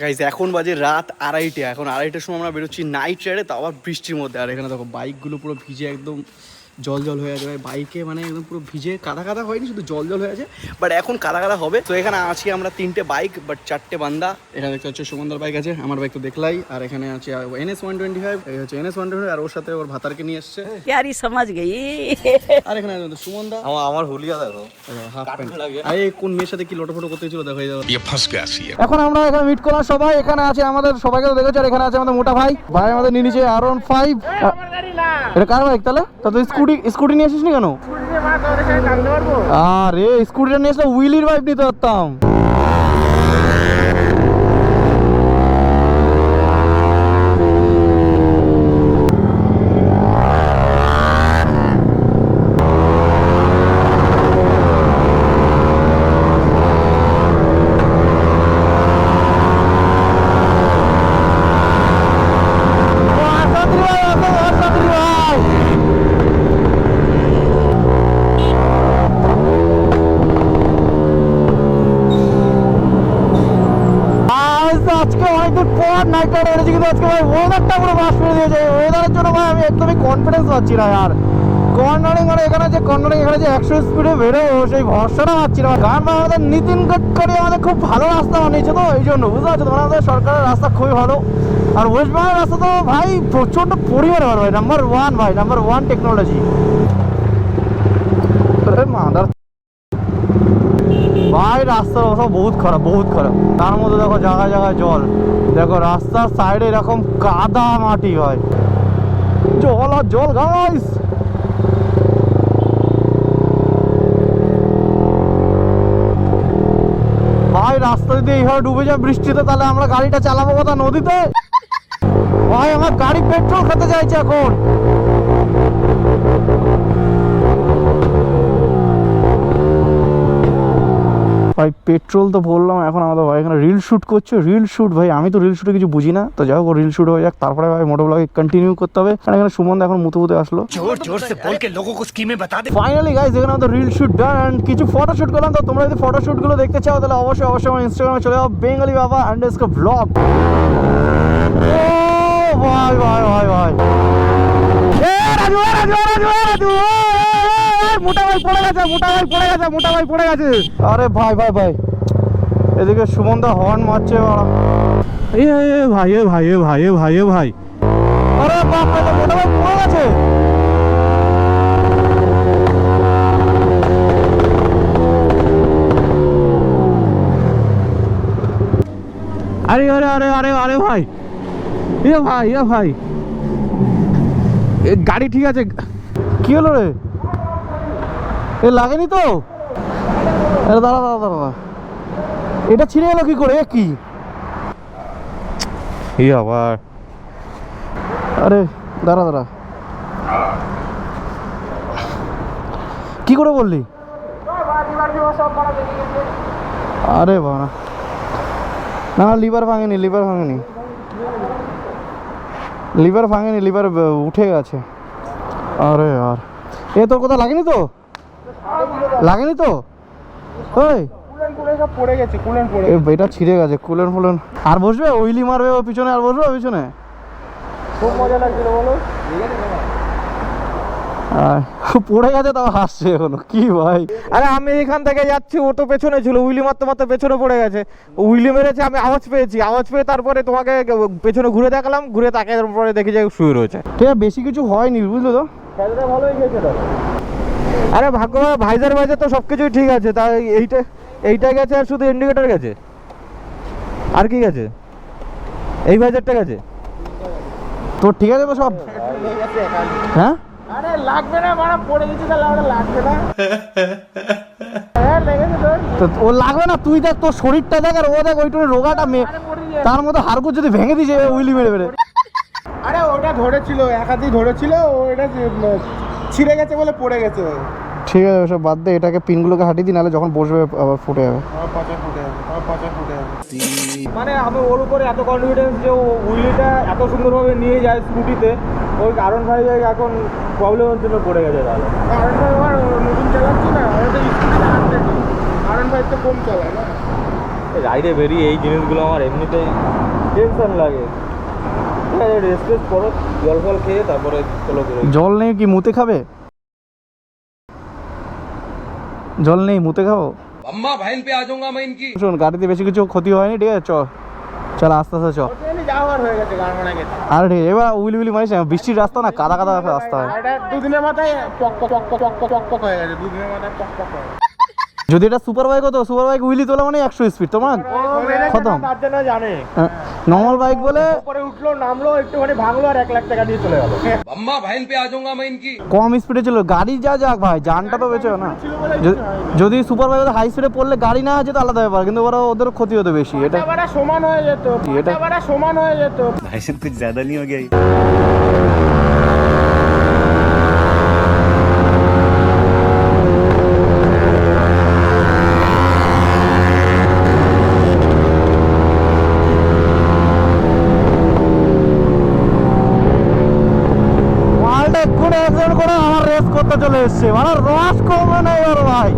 Guys এখন বাজে রাত 2:30। এখন 2:30টার সময় আমরা বেরোচ্ছি নাইট রাইডে, তাও আবার বৃষ্টির মধ্যে। আর এখানে দেখো বাইকগুলো পুরো ভিজে একদম জল জল হয়ে আছে ভাই। বাইকে মানে একদম পুরো ভিজে কাদা কাদা হয়নি, শুধু জল জল হয়ে আছে, বাট এখন কাদা কাদা হবে। তো এখানে আছি আমরা 3টে বাইক, বাট 4টে বান্দা। এখানে দেখতে হচ্ছে সুমনদার বাইক আছে, আমার বাইক তো দেখলাই। আর এখানে আছে NS125, এই হচ্ছে NS125, আর ওর সাথে ওর ভাতারকে নিয়ে এসছে। यारी समझ गई। আর এখানে আছে সুমনদা, আমার হুলিয়া দেখো হাফ প্যান্ট। আরে কোন মেয়ের সাথে কি লোটোফোটো করতে ছিল দেখো। এখন আমরা এখানে মিট করলাম সবাই। এখানে আছে আমাদের সবাইকে তো দেখেছো, আর এখানে আছে আমাদের মোটা ভাই। ভাই আমাদের নিয়ে নিচে R15। এটা কার বাইক তাহলে? তা তুই স্কুটি নিয়ে আসিস নি কেন? আরে স্কুটিটা নিয়ে আসলে উইলির বাইক নিতে পারতাম। আজকে অনেকদিন পর নাইট রাইড এনেছি, কিন্তু আজকে ভাই ওয়েদারটা পুরো বাস করে দিয়েছে। ওয়েদারের জন্য ভাই আমি একদমই কনফিডেন্স পাচ্ছি না আর। কর্নারিং মানে এখানে যে 100 স্পিডে বেরোবো সেই ভরসাটা পাচ্ছি না। কারণ আমাদের নীতিন গডকরি আমাদের খুব ভালো রাস্তা বানিয়েছে, তো এই জন্য বুঝতে পারছো তোমরা, আমাদের সরকারের রাস্তা খুবই ভালো। আর ওয়েস্ট বেঙ্গলের রাস্তা তো ভাই প্রচণ্ড পরিমাণে ভালো ভাই, নাম্বার 1 ভাই, নাম্বার 1 টেকনোলজি। মাদার ভাই রাস্তার অবস্থা বহুত খারাপ, বহুত খারাপ। তার মধ্যে দেখো জায়গায় জায়গায় জল, দেখো রাস্তার সাইডে এরকম কাদা মাটি ভাই, জল আর জল গাইস। ভাই রাস্তা যদি এইভাবে ডুবে যায় বৃষ্টিতে, তাহলে আমরা গাড়িটা চালাবো কোথা? নদীতে ভাই। আমার গাড়ি পেট্রোল খেতে চাইছে এখন। ভাই পেট্রোল তো বললাম, এখন আমাদের ভাই এখানে রিল শ্যুট করছে। রিল শ্যুট ভাই, আমি তো রিল শ্যুটে কিছু বুঝি না, তো যাই হোক রিল শ্যুট হয়ে যাক, তারপরে ভাই মোটো ব্লগে কন্টিনিউ করতে হবে। কারণ এখানে সুমন এখন মুতে মুতে আসলো। জোর জোর সে বল কে লোগোं को স্কিমে বাতা দে। ফাইনালি গাইস এখানে আমাদের রিল শ্যুট ডান, কিছু ফটো শ্যুট করলাম। তো তোমরা যদি ফটো শ্যুট গুলো দেখতে চাও তাহলে অবশ্যই আমার ইনস্টাগ্রামে চলে যাও, বেঙ্গলি বাবা _vlog। ও ভাই ভাই ভাই ভাই, এ রাজু রাজু রাজু রাজু, মোটা ভাই পড়ে গেছে, মোটা ভাই পড়ে গেছে, মোটা ভাই পড়ে গেছে। আরে ভাই ভাই ভাই, এদিকে সুমনদা হর্ন মারছে। এ ভাই এ ভাই এ ভাই এ ভাই এ ভাই, আরে বাপ রে, তো মোটা ভাই পড়ে গেছে। আরে আরে আরে আরে আরে ভাই, এ ভাই এ ভাই, এ গাড়ি ঠিক আছে? কি হলো রে? এ লাগেনি তো? আরে দাঁড়া দাঁড়া দাঁড়া, এটা ছিঁড়ে গেল কি করে? কি আবার? আরে দাঁড়া দাঁড়া, কি করে বললি? আরে বাবা, না লিভার ভাঙেনি, লিভার ভাঙেনি, লিভার ভাঙেনি, লিভার উঠে গেছে। আরে আর এ তোর কোথাও লাগেনি তো? লাগেনি তো? ওই এটা ছিঁড়ে গেছে, কুলেন ফুলেন। আর বসবে ওইলি মারবে ও পিছনে, আর বসবে পিছনে। খুব মজা লাগছিল বলো। পড়ে গেছে তাও হাসছে এখনো, কি ভাই? আরে আমি এখান থেকে যাচ্ছি, ও তো পেছনে ছিল, উইলি মারতে মারতে পেছনে পড়ে গেছে। উইলি মেরেছে, আমি আওয়াজ পেয়েছি, আওয়াজ পেয়ে তারপরে তোমাকে পেছনে ঘুরে দেখালাম, ঘুরে তাকে পরে দেখি যে শুয়ে রয়েছে। ঠিক আছে, বেশি কিছু হয়নি বুঝলো তো, খেলাটা ভালোই গেছে। আরে ভাগ্য ভাইজার ভাইজার তো সব কিছুই ঠিক আছে, তাই এইটা গেছে, আর শুধু ইন্ডিকেটর গেছে। আর কি গেছে? এই ভাইজারটা গেছে তো, ঠিক আছে তো সব। হ্যাঁ আরে লাগবে না, মারা পড়ে গেছে, তাহলে আমরা লাগবে না। হ্যাঁ লেগেছে তো, ও লাগবে না। তুই দেখ তোর শরীরটা দেখ, আর ও দেখ ওইটুকু রোগাটা তার মধ্যে হাড়গুলো যদি ভেঙে দিয়েছে উইলি মেরে মেরে। আরে ওটা ধরেছিল, একাধিক ধরেছিল, ওটা ছিঁড়ে গেছে বলে পড়ে গেছে। ঠিক আছে ওসব বাদ দে, এটাকে পিনগুলোকে হাঁটিয়ে দিই, নাহলে যখন বসবে আবার ফুটে যাবে। মানে আমি ওর উপরে এত কনফিডেন্স যে ও উইলিটা এত সুন্দরভাবে নিয়ে যায় স্কুটিতে, ওই কারণ ভাই এখন প্রবলেমের জন্য পড়ে গেছে। তাহলে কারণ ভাই আমার নতুন চালাচ্ছি না, ওটা স্কুটি চালাচ্ছে, কারণ ভাই তো কম চালায় না। তো ও লাগবে না, তুই দেখ তোর শরীরটা দেখ, আর ও দেখ ওইটুকু রোগাটা তার মধ্যে হাড়গুলো যদি ভেঙে দিয়েছে উইলি মেরে মেরে। রাইডে বেরিয়ে এই জিনিসগুলো আমার এমনিতেই টেনশন লাগে। ঠিক আছে, রেস্ট টেস্ট করো, জল ফল খেয়ে তারপরে চলো বেরোই। জল নেই কি মুতে খাবে? জল নেই মুতে খাবো? अम्मा बहन पे आ जाऊंगा मैं इनकी। শোন, গাড়িতে বেশি কিছু ক্ষতি হয়নি, ঠিক আছে? চল আস্তে আস্তে চ। যাওয়ার হয়ে গেছে গান মানা গেছে। আর ঠিক আছে, এবার উইলি উইলি মারিস না, বৃষ্টির রাস্তা না, কাদা কাদা রাস্তা হয়। এটা দুদিনের মাথায় পক পক পক পক পক পক হয়ে গেছে, দুদিনের মাথায় পক পক হয়ে গেছে। যদি এটা সুপার বাইক হতো, সুপার বাইক উইলি তোলা মানে 100 স্পিড তোমার খতম। তার জন্য জানে নর্মাল বাইক বলে উপরে উঠলো নামলো একটুখানি ভাঙলো আর 1 লাখ টাকা দিয়ে চলে গেল। अम्मा बहन पे आ जाऊंगा मैं इनकी। কম স্পিডে ছিল, গাড়ি যা যাক ভাই, জানটা তো বেঁচে না। যদি সুপার বাইক হাই স্পিডে পড়লে গাড়ি না যেত আলাদা ব্যাপার, কিন্তু ওরা ওদের ক্ষতি হতো বেশি। এটা এবারে সমান হয়ে যেত, এটা এবারে সমান হয়ে যেত। भाई साहब कुछ ज्यादा नहीं हो गया ये? মালটা এক্ষুনি অ্যাক্সিডেন্ট করে আমার রেস করতে চলে এসছে, মানে রস কমে নেই ওর ভাই।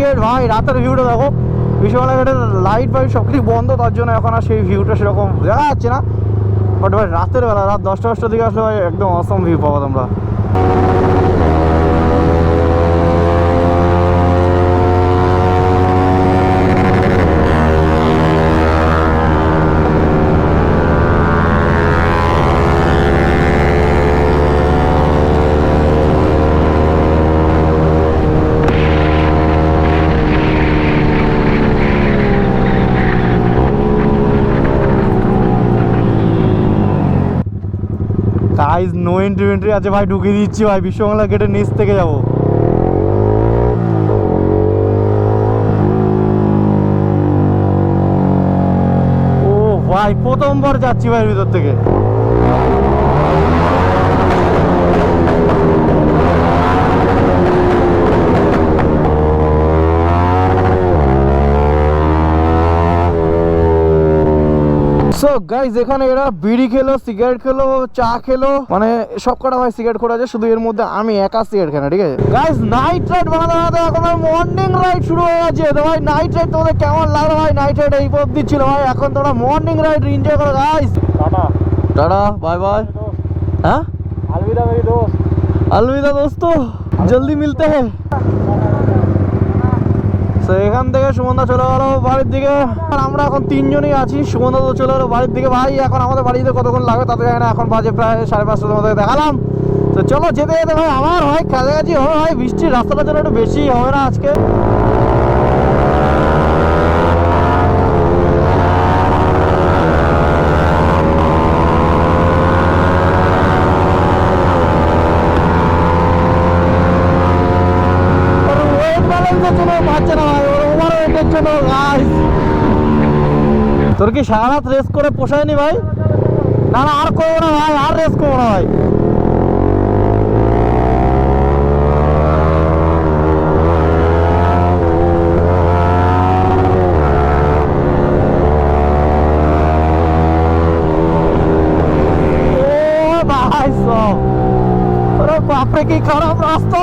গেট ভাই, রাতের ভিউটা দেখো, বিশ্বমালা গেটের লাইট ফাইট সব কিছু বন্ধ, তার জন্য এখন আর সেই ভিউটা সেরকম দেখা যাচ্ছে না। বাট ভাই রাতের বেলা, রাত 10টা দিকে আসলে ভাই একদম অসম ভিউ পাবো তোমরা। গাইস নো এন্ট্রি আছে ভাই, ঢুকিয়ে দিচ্ছি ভাই, বিশ্ববাংলা গেটের নিচ থেকে যাবো। ও ভাই প্রথমবার যাচ্ছি ভাই ভিতর থেকে। সো গাইজ এখানে এরা বিড়ি খেলো, সিগারেট খেলো, চা খেলো, মানে সব কটা ভাই সিগারেট খোলা আছে, শুধু এর মধ্যে আমি একা সিগারেট খাই না, ঠিক আছে? গাইজ নাইট রাইড বানাতে বানাতে এখন মর্নিং রাইড শুরু হয়ে গেছে। তো ভাই নাইট রাইড তোমাদের কেমন লাগলো ভাই? নাইট রাইড এই পথ দিচ্ছিল ভাই, এখন তোমরা মর্নিং রাইড এনজয় করো guys. Tata tata bye bye. হ্যাঁ अलविदा मेरी दोस्त। अलविदा दोस्तों, জলদি মিলতে হ্যাঁ। তো এখান থেকে সুমনদা চলে গেল বাড়ির দিকে, আর আমরা এখন 3 জনই আছি। সুমনদা তো চলে গেলো বাড়ির দিকে। ভাই এখন আমাদের বাড়িতে কতক্ষণ লাগবে তাতে জানি না, এখন বাজে প্রায় 5:30 তোমাদের দেখালাম। তো চলো যেতে যেতে ভাই আমার ভাই কাছাকাছি হবে ভাই, বৃষ্টির রাস্তাটার জন্য একটু বেশি হবে না আজকে? তোর কি সারা রাত রেস করে পোষায়নি ভাই? না না আর করবো না ভাই, আর রেস করবো না ভাই। ও ভাই সব, আরে বাপরে কি খারাপ রাস্তা।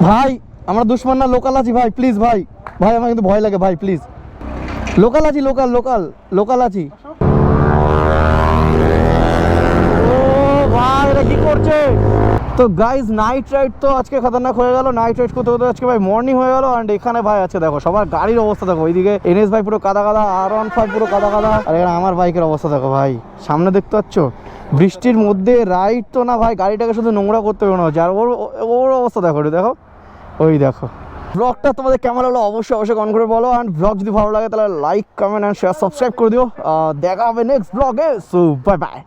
ভাই আমরা দুশ্মন না, লোকাল আছি ভাই, প্লিজ ভাই, ভাই আমার কিন্তু ভয় লাগে ভাই, প্লিজ লোকাল আছি, লোকাল আছি। ও ভাই এটা কি করছে? তো গাইজ নাইট রাইড তো আজকে খতরনাক হয়ে গেল, নাইট রাইড করতে করতে আজকে ভাই মর্নিং হয়ে গেল। অ্যান্ড এখানে ভাই আছে দেখো সবার গাড়ির অবস্থা দেখো, ওইদিকে এনএস ভাই পুরো কাদা কাদা, R15 পুরো কাদা কাদা, আর এখানে আমার বাইকের অবস্থা দেখো ভাই, সামনে দেখতে পাচ্ছ বৃষ্টির মধ্যে রাইড তো না ভাই, গাড়িটাকে শুধু নোংরা করতে হবে না, যার ওর অবস্থা দেখো, দেখো ওই দেখো। ব্লগটা তোমাদের কেমন লাগলো অবশ্যই কমেন্ট করে বলো, অ্যান্ড ব্লগ যদি ভালো লাগে তাহলে like comment and share subscribe করে দিও। দেখা হবে নেক্সট ব্লগে, সো বাই বাই।